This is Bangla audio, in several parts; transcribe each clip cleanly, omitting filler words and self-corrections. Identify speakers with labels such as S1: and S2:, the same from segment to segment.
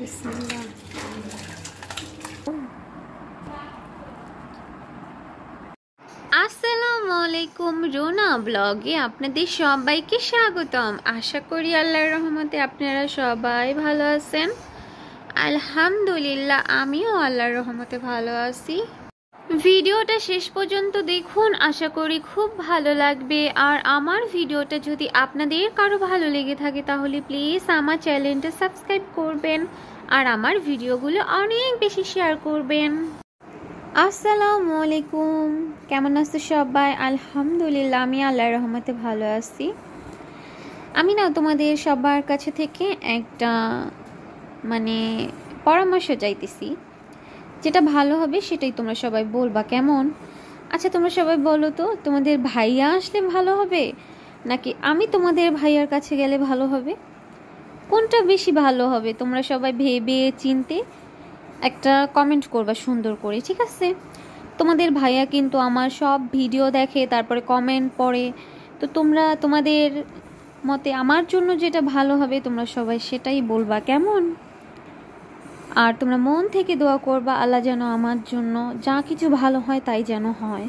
S1: বিসমিল্লাহ। আসসালামু আলাইকুম, রোনা ব্লগে আপনাদের সবাইকে স্বাগতম। আশা করি আল্লাহর রহমতে আপনারা সবাই ভালো আছেন। আলহামদুলিল্লাহ, আমিও আল্লাহর রহমতে ভালো আছি। ভিডিওটা শেষ পর্যন্ত দেখুন, আশা করি খুব ভালো লাগবে। আর আমার ভিডিওটা যদি আপনাদের কারো ভালো লেগে থাকে তাহলে প্লিজ আমার চ্যানেলটা সাবস্ক্রাইব করবেন আর আমার ভিডিওগুলো অনেক বেশি শেয়ার করবেন। আসসালামু আলাইকুম, কেমন আছো সবাই? আলহামদুলিল্লাহ, আমি আল্লাহর রহমতে ভালো আছি। আমি না তোমাদের সবার কাছে থেকে একটা পরামর্শ চাইতেছি, যেটা ভালো হবে সেটাই তোমরা সবাই বলবা, কেমন? আচ্ছা, তোমরা সবাই বলো তো, তোমাদের ভাইয়া আসলে ভালো হবে নাকি আমি তোমাদের ভাইয়ার কাছে গেলে ভালো হবে? কোনটা বেশি ভালো হবে? তোমরা সবাই ভেবে চিনতে একটা কমেন্ট করবা সুন্দর করে, ঠিক আছে? তোমাদের ভাইয়া কিন্তু আমার সব ভিডিও দেখে, তারপরে কমেন্ট পড়ে। তো তোমরা তোমাদের মতে আমার জন্য যেটা ভালো হবে তোমরা সবাই সেটাই বলবা, কেমন? আর তোমরা মন থেকে দোয়া করবা, আল্লাহ যেন আমার জন্য যা কিছু ভালো হয় তাই যেন হয়,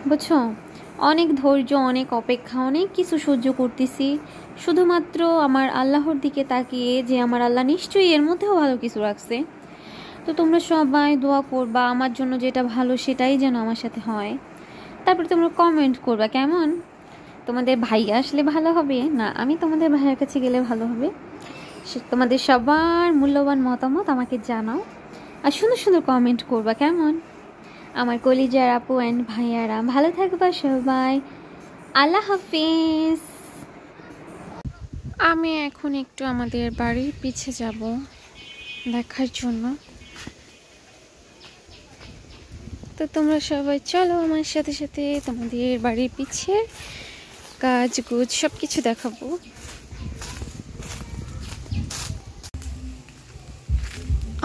S1: বুঝছো? অনেক ধৈর্য, অনেক অপেক্ষা, অনেক কিছু সহ্য করতেছি শুধুমাত্র আমার আল্লাহর দিকে তাকিয়ে, যে আমার আল্লাহ নিশ্চয়ই এর মধ্যেও ভালো কিছু রাখছে। তো তোমরা সবাই দোয়া করবা আমার জন্য যেটা ভালো সেটাই যেন আমার সাথে হয়। তারপরে তোমরা কমেন্ট করবা, কেমন? তোমাদের ভাইয়া আসলে ভালো হবে না আমি তোমাদের ভাইয়ের কাছে গেলে ভালো হবে? তোমাদের সবার মূল্যবান মতামত আমাকে জানাও আর সুন্দর সুন্দর কমেন্ট করবা, কেমন? আমার কলিজার আপু অ্যান্ড ভাইয়ারা, ভালো থাকবা সবাই। আল্লাহ হাফিজ। আমি এখন একটু আমাদের বাড়ির পিছে যাব দেখার জন্য। তো তোমরা সবাই চলো আমার সাথে সাথে, তোমাদের বাড়ির পিছে কাজ গুজ সব কিছু দেখাবো।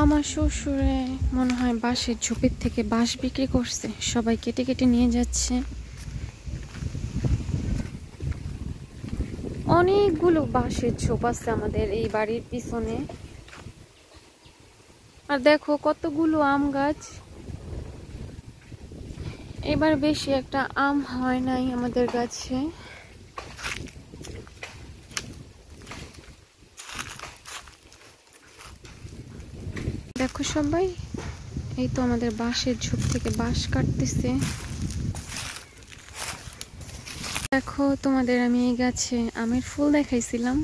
S1: আমার শ্বশুরে মনে হয় বাঁশের ঝোপের থেকে বাঁশ বিক্রি করছে, সবাই কেটে কেটে নিয়ে যাচ্ছে। অনেকগুলো বাঁশের ঝোপ আছে আমাদের এই বাড়ির পিছনে। আর দেখো কতগুলো আম গাছ। এবার বেশি একটা আম হয় নাই আমাদের গাছে। দেখো সবাই, এই তো আমাদের বাঁশের ঝোপ থেকে বাঁশ কাটতেছে। দেখো তোমাদের আমি এই গাছে আমের ফুল দেখাইছিলাম,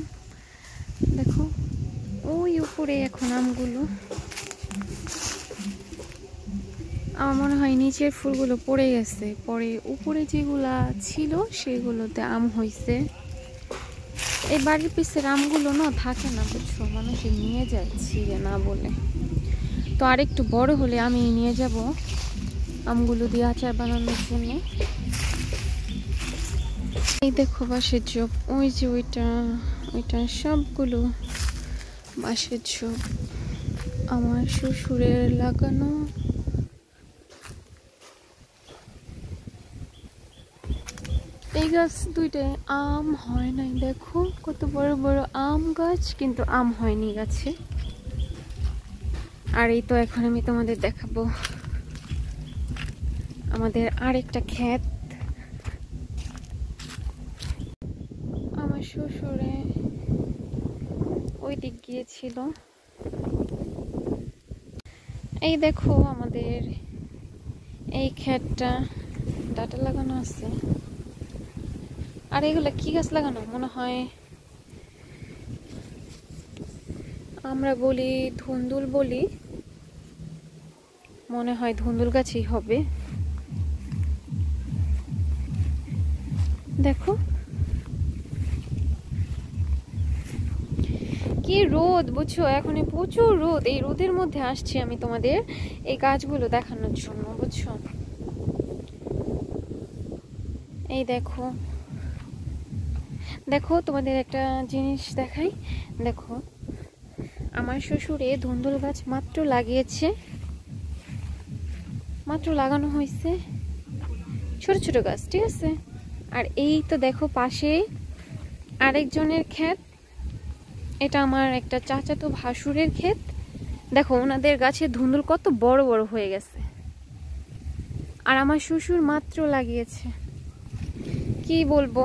S1: দেখো ওই উপরে এখন আমগুলো। আমার মনে হয় নিচের ফুলগুলো পড়ে গেছে, পরে উপরে যেগুলা ছিল সেগুলোতে আম হয়েছে। এই বাড়ির পিছের আমগুলো না থাকে না, বুঝছো, মানুষে নিয়ে যায় ছিঁড়ে না বলে। তো আরেকটু বড় হলে আমি নিয়ে যাব আমগুলো দিয়ে আচার বানানোর জন্য। এই দেখো বাঁশের ঝোপ, ওই যে ওইটা ওইটা সবগুলো বাঁশের ঝোপ আমার শ্বশুরের লাগানো। এই গাছ দুইটায় আম হয় নাই, দেখো কত বড় বড় আম গাছ, কিন্তু আম হয়নি গাছে। আর এই তো এখন আমি তোমাদের দেখাবো আমাদের আরেকটা ক্ষেত। আমার শ্বশুরে ওই দিক গিয়েছিল। এই দেখো আমাদের এই ক্ষেতটা ডাটা লাগানো আছে। আর এগুলো কি গাছ লাগানো? মনে হয় আমরা বলি ধুন্দুল বলি, মনে হয় ধুন্দুল গাছই হবে। দেখো কি রোদ, বুঝছো, এখন প্রচুর রোদ। এই রোদের মধ্যে আসছি আমি তোমাদের এই গাছগুলো দেখানোর জন্য, বুঝছো। এই দেখো দেখো তোমাদের একটা জিনিস দেখাই। দেখো আমার শ্বশুরে ধুন্দুল গাছ মাত্র লাগিয়েছে, মাত্র লাগানো হয়েছে, ছোট ছোট গাছ, ঠিক আছে। আর এই তো দেখো পাশে আরেকজনের ক্ষেত, এটা আমার একটা চাচাতো ভাসুরের ক্ষেত। দেখো ওনাদের গাছের ধুন্দুল কত বড় বড় হয়ে গেছে, আর আমার শ্বশুর মাত্র লাগিয়েছে। কি বলবো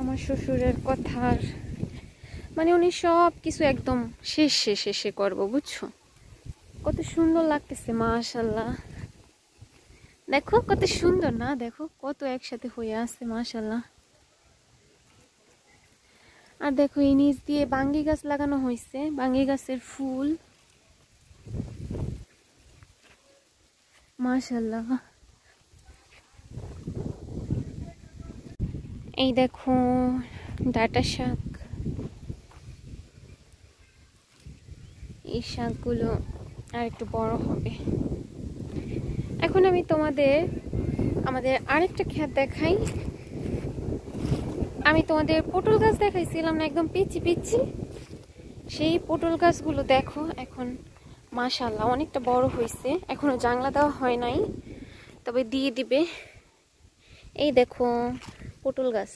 S1: আমার শ্বশুরের কথার, মানে উনি সব কিছু একদম শেষে করবো, বুঝছো। কত সুন্দর লাগতেছে মাশাআল্লাহ। দেখো কত সুন্দর না, দেখো কত একসাথে হয়ে আছে মাশাআল্লাহ। আর দেখো এই নিচ দিয়ে বাঙ্গি গাছ লাগানো হয়েছে, বাঙ্গি গাছের ফুল মাশাআল্লাহ। এই দেখো ডাঁটা শাক, এই শাকগুলো আর একটু বড় হবে। এখন আমি তোমাদের আমাদের আরেকটা ক্ষেত দেখাই। আমি তোমাদের পটল গাছ দেখাইছিলাম না, একদম পিচ্ছি পিচ্ছি, সেই পটল গাছগুলো দেখো এখন মাশাআল্লাহ অনেকটা বড় হয়েছে। এখনো জাংলা দেওয়া হয় নাই, তবে দিয়ে দিবে। এই দেখো পটল গাছ,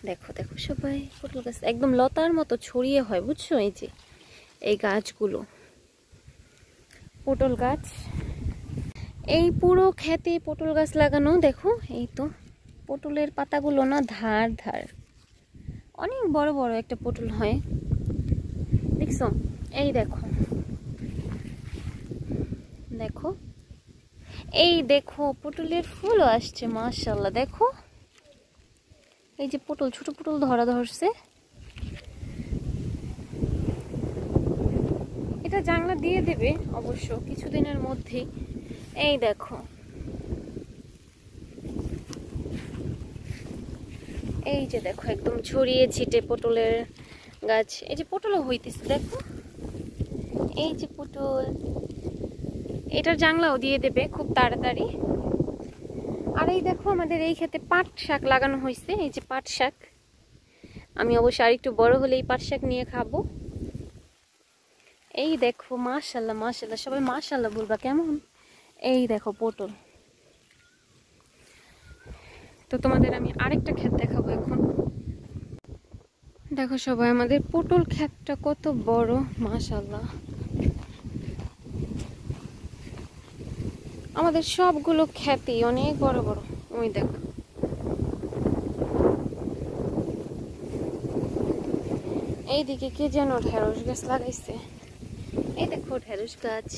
S1: দেখো দেখো সবাই পটল গাছ একদম লতার মতো ছড়িয়ে হয়, বুঝছো। এই যে এই গাছগুলো পটল গাছ, এই পুরো ক্ষেতে পটল গাছ লাগানো। দেখো এই তো পটলের পাতাগুলো না ধার ধার, অনেক বড় বড় একটা পটল হয়, দেখছো। এই দেখো দেখো এই দেখো পটলের ফুলও আসছে মাশাআল্লাহ। দেখো এই যে পটল, ছোট পটল ধরছে। এটা জাংলা দিয়ে দেবে অবশ্য কিছুদিনের মধ্যেই। এই দেখো এই যে দেখো একদম ছড়িয়ে ছিটে পটলের গাছ। এই যে পটলও হইতেছে দেখো, এই যে পটল, এটার জাংলাও দিয়ে দেবে খুব তাড়াতাড়ি। আর এই দেখো আমাদের এই ক্ষেতে পাট শাক লাগানো হয়েছে, এই যে পাট শাক। আমি অবশ্য আর একটু বড় হলে এই পাট শাক নিয়ে খাবো। এই দেখো মাশাআল্লাহ মাশাআল্লাহ, সবাই মাশাআল্লাহ বলবা কেমন। এই দেখো পটল। তো তোমাদের আমি আরেকটা ক্ষেত দেখাবো এখন। দেখো সবাই আমাদের পটল ক্ষেতটা কত বড় মাশাআল্লাহ। আমাদের সবগুলো ক্ষেতই অনেক বড় বড়। ওই দেখো এইদিকে কে যেন ঢেঁড়স গাছ লাগাইছে। এই দেখো ঢেঁড়স গাছ,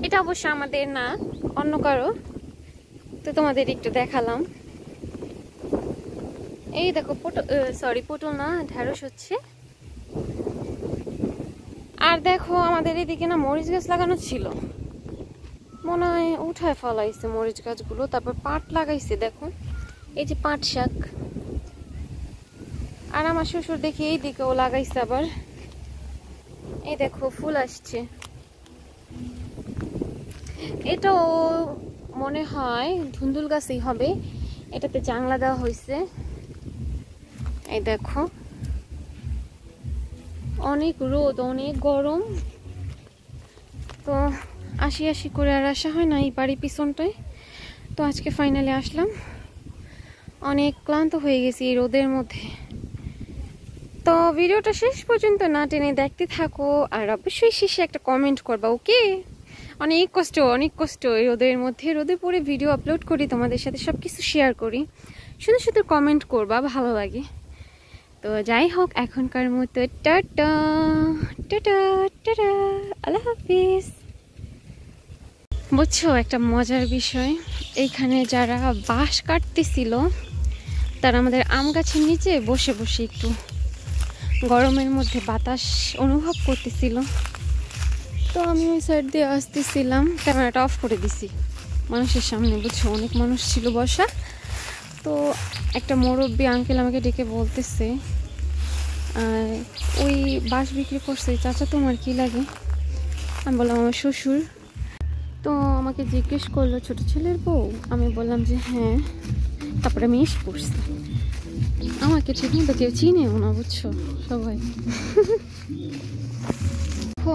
S1: এটা অবশ্য আমাদের না, অন্য কারো, তো তোমাদের একটু দেখালাম। এই দেখো পটল, সরি পটল না ঢেঁড়স হচ্ছে। আর দেখো আমাদের এদিকে না মরিচ গাছ লাগানো ছিল, মনে হয় উঠায় ফলাইছে মরিচ গাছগুলো। তারপর পাট লাগাইছে, দেখো এই যে পাট শাক। আর আমার শ্বশুর দেখি এই দিকেও লাগাইছে আবার। এই দেখো ফুল আসছে, এটাও মনে হয় ধুন্দুল গাছই হবে, এটাতে জাংলা দেওয়া হয়েছে। এই দেখো অনেক রোদ, অনেক গরম, তো আসি করে আর আসা হয় না এই বাড়ির পিছনটায়। তো আজকে ফাইনালি আসলাম, অনেক ক্লান্ত হয়ে গেছি এই রোদের মধ্যে। তো ভিডিওটা শেষ পর্যন্ত না টেনে দেখতে থাকো, আর অবশ্যই শেষে একটা কমেন্ট করবা, ওকে। অনেক কষ্ট এই রোদের মধ্যে, রোদে পড়ে ভিডিও আপলোড করি, তোমাদের সাথে সব কিছু শেয়ার করি, শুধু কমেন্ট করবা, ভালো লাগে। তো যাই হোক এখনকার মতো টাটা টাটা টাটা, আল্লাহ হাফিজ। বুঝছো একটা মজার বিষয়, এইখানে যারা বাঁশ কাটতেছিল তারা আমাদের আম গাছের নিচে বসে বসে একটু গরমের মধ্যে বাতাস অনুভব করতেছিল। তো আমি ওই সাইড দিয়ে আসতেছিলাম, ক্যামেরাটা অফ করে দিছি মানুষের সামনে, বুঝছো অনেক মানুষ ছিল বসা। তো একটা মুরব্বী আঙ্কেল আমাকে ডেকে বলতেছে, ওই বাঁশ বিক্রি করছে চাচা তোমার কি লাগে? আমি বললাম আমার শ্বশুর। তো আমাকে জিজ্ঞেস করলো ছোট ছেলের বউ, আমি বললাম যে হ্যাঁ। তারপরে আমি এসে পড়ছি, আমাকে ঠিক মতো কেউ চিনেও না, বুঝছো সবাই।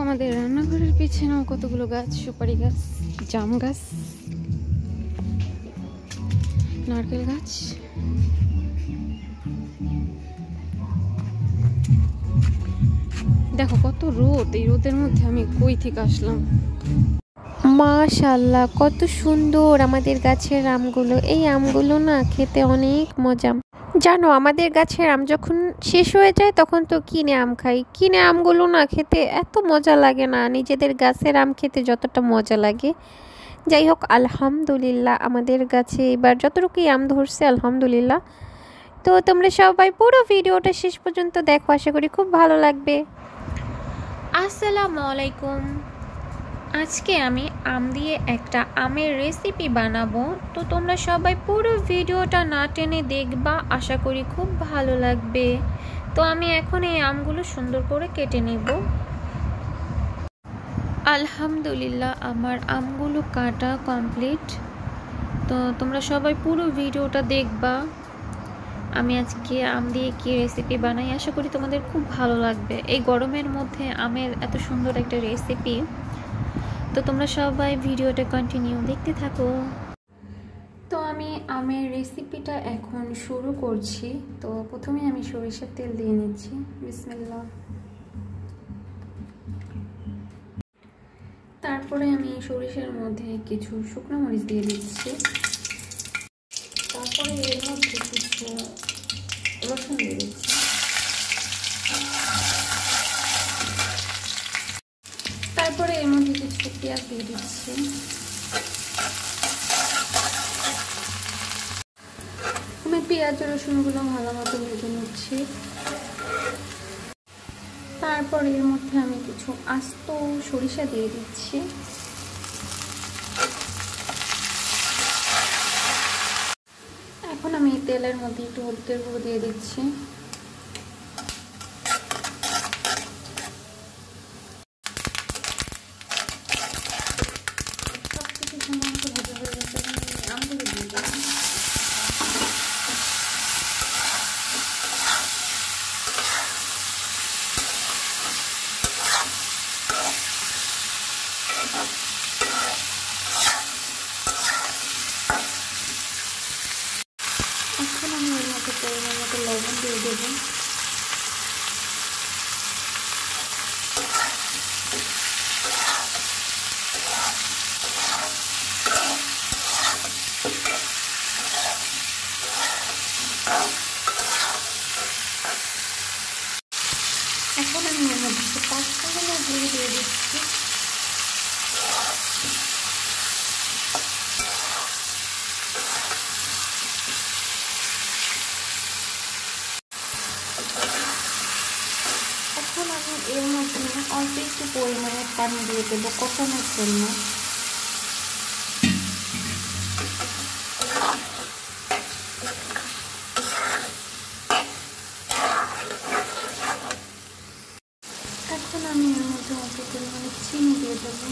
S1: আমাদের রান্নাঘরের পিছনেও কতগুলো গাছ, সুপারি গাছ, জাম গাছ, নারকেল গাছ। দেখো কত রোদ, এই রোদের মধ্যে আমি কই থেকে আসলাম। মাশাআল্লাহ কত সুন্দর আমাদের গাছের আমগুলো। এই আমগুলো না খেতে অনেক মজা। জানো আমাদের গাছের আম যখন শেষ হয়ে যায় তখন তো কিনে আম খাই। কিনে আমগুলো না খেতে এত মজা লাগে না, নিজেদের গাছের আম খেতে যতটা মজা লাগে। যাই হোক আলহামদুলিল্লাহ আমাদের গাছে এবার যতটুকুই আম ধরছে আলহামদুলিল্লাহ। তো তোমরা সবাই পুরো ভিডিওটা শেষ পর্যন্ত দেখো, আশা করি খুব ভালো লাগবে। আসসালামু আলাইকুম। আজকে আমি আম দিয়ে একটা আমের রেসিপি বানাবো, তো তোমরা সবাই পুরো ভিডিওটা না টেনে দেখবা, আশা করি খুব ভালো লাগবে। তো আমি এখন এই আমগুলো সুন্দর করে কেটে নেব। আলহামদুলিল্লাহ আমার আমগুলো কাটা কমপ্লিট। তো তোমরা সবাই পুরো ভিডিওটা দেখবা। আমি আজকে আম দিয়ে কি রেসিপি বানাই, আশা করি তোমাদের খুব ভালো লাগবে। এই গরমের মধ্যে আমের এত সুন্দর একটা রেসিপি, তো তোমরা সবাই ভিডিওটা কন্টিনিউ দেখতে থাকো। তো আমি আমের রেসিপিটা এখন শুরু করছি। তো প্রথমে আমি সরিষার তেল দিয়ে নিচ্ছি, বিসমিল্লাহ। তারপরে আমি সরিষার মধ্যে কিছু শুকনো মরিচ দিয়ে দিচ্ছি। তারপরে এর মধ্যে কিছু রসুন দিয়ে দিচ্ছি। তারপরে এর মধ্যে কিছু পেঁয়াজ দিয়ে দিচ্ছি। আমি পেঁয়াজ রসুনগুলো ভালো মতো ভেজে নিচ্ছি। তারপর এর মধ্যে আমি কিছু আস্ত সরিষা দিয়ে দিচ্ছি। এখন আমি তেলের মধ্যে একটু হলুদের গুঁড়ো দিয়ে দিচ্ছি। সবকিছু সুন্দর মতো ভাজা হয়ে গেছে, এখন আমি আমগুলো দিয়ে দেবো। এখন আমি এর মধ্যে পরিমাণ মতো লবণ দিয়ে দেবো। এখন আমি এর মধ্যে পাঁচফোড়ন দিয়ে দিচ্ছি। এখন আমি এর মধ্যে অল্প একটু পরিমাণে পানি দিয়ে দেবো কষানোর জন্য। এখন আমি এর মধ্যে অল্প পরিমাণে চিনি দিয়ে দেবো।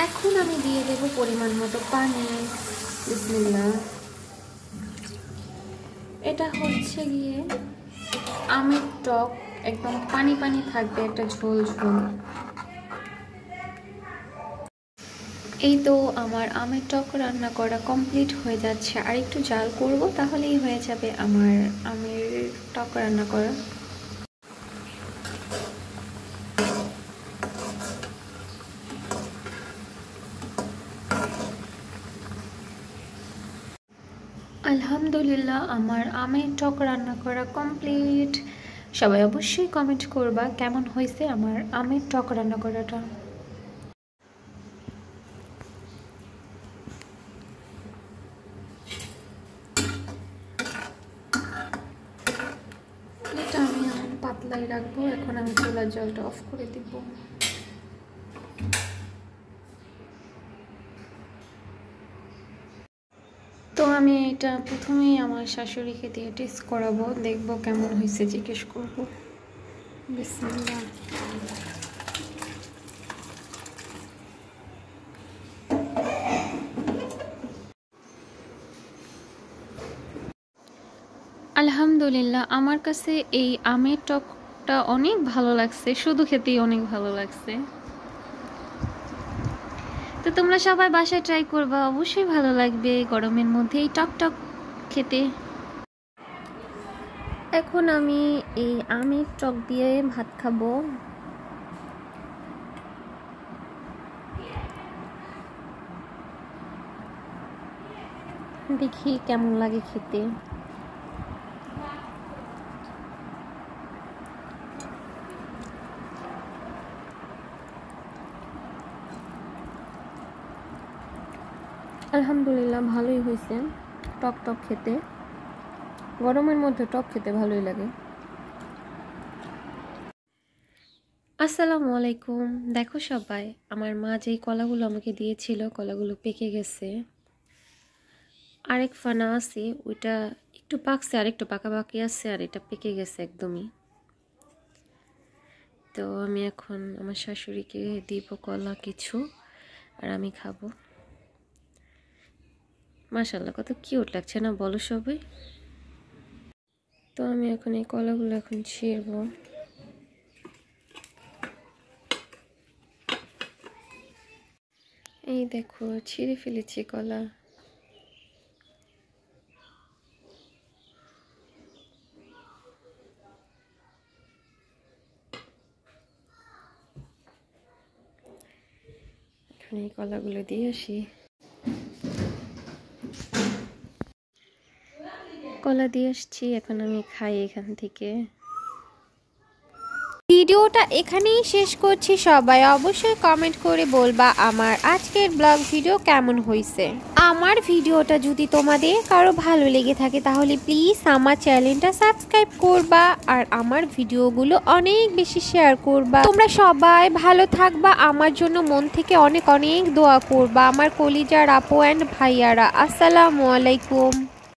S1: এখন আমি দিয়ে দেব পরিমাণ মতো পানি, বিসমিল্লাহ। এটা হচ্ছে গিয়ে আমের টক, একদম পানি পানি থাকবে, একটা ঝোল ঝোল। এই তো আমার আমের টক রান্না করা কমপ্লিট হয়ে যাচ্ছে, আর একটু জাল করব তাহলেই হয়ে যাবে আমার আমের টক রান্না করা। আলহামদুলিল্লাহ আমার আমের টক রান্না করা কমপ্লিট। সবাই অবশ্যই কমেন্ট করবা কেমন হয়েছে আমার আমের টক রান্না করাটা। এটা আমি এখন পাতলাই রাখবো। এখন আমি চুলার জলটা অফ করে দিব। তো আমি এটা প্রথমেই আমার শাশুড়িকে দিয়ে টেস্ট করাবো, দেখবো কেমন হয়েছে, জিজ্ঞেস করবো। বিসমিল্লাহ। আলহামদুলিল্লাহ আমার কাছে এই আমের টকটা অনেক ভালো লাগছে, শুধু খেতেই অনেক ভালো লাগছে। তো তো তোমরা সবাই বাসায় ট্রাই করবা, অবশ্যই ভালো লাগবে গরমের মধ্যে এই টক টক খেতে। এখন আমি এই আমের টক দিয়ে ভাত খাবো। দেখি কেমন লাগে খেতে। আলহামদুলিল্লাহ ভালোই হয়েছে, টক টক খেতে। গরমের মধ্যে টক খেতে ভালোই লাগে। আসসালামু আলাইকুম। দেখো সবাই, আমার মা যেই কলাগুলো আমাকে দিয়েছিল কলাগুলো পেকে গেছে। আরেক ফানা আছে, ওইটা একটু পাকছে, আরেকটু পাকা বাকি আছে, আর এটা পেকে গেছে একদমই। তো আমি এখন আমার শাশুড়িকে দিব কলা কিছু, আর আমি খাবো। মাশাআল্লাহ কত কিউট লাগছে না বলো সবাই। তো আমি এখন এই কলাগুলো এখন ছিঁড়বো। এই দেখো ছিঁড়ে ফেলেছি কলা। এখন এই কলাগুলো দিয়ে আসি। কলা দিয়ে আসছি, এখন আমি খাই এখান থেকে। ভিডিওটা এখানেই শেষ করছি। সবাই অবশ্যই কমেন্ট করে বলবা আমার আজকের ব্লগ ভিডিও কেমন হয়েছে। আমার ভিডিওটা যদি তোমাদের কারো ভালো লেগে থাকে তাহলে প্লিজ আমার চ্যানেলটা সাবস্ক্রাইব করবা, আর আমার ভিডিওগুলো অনেক বেশি শেয়ার করবা। তোমরা সবাই ভালো থাকবা, আমার জন্য মন থেকে অনেক অনেক দোয়া করবা আমার কলিজার আপু অ্যান্ড ভাইয়ারা। আসসালামু আলাইকুম।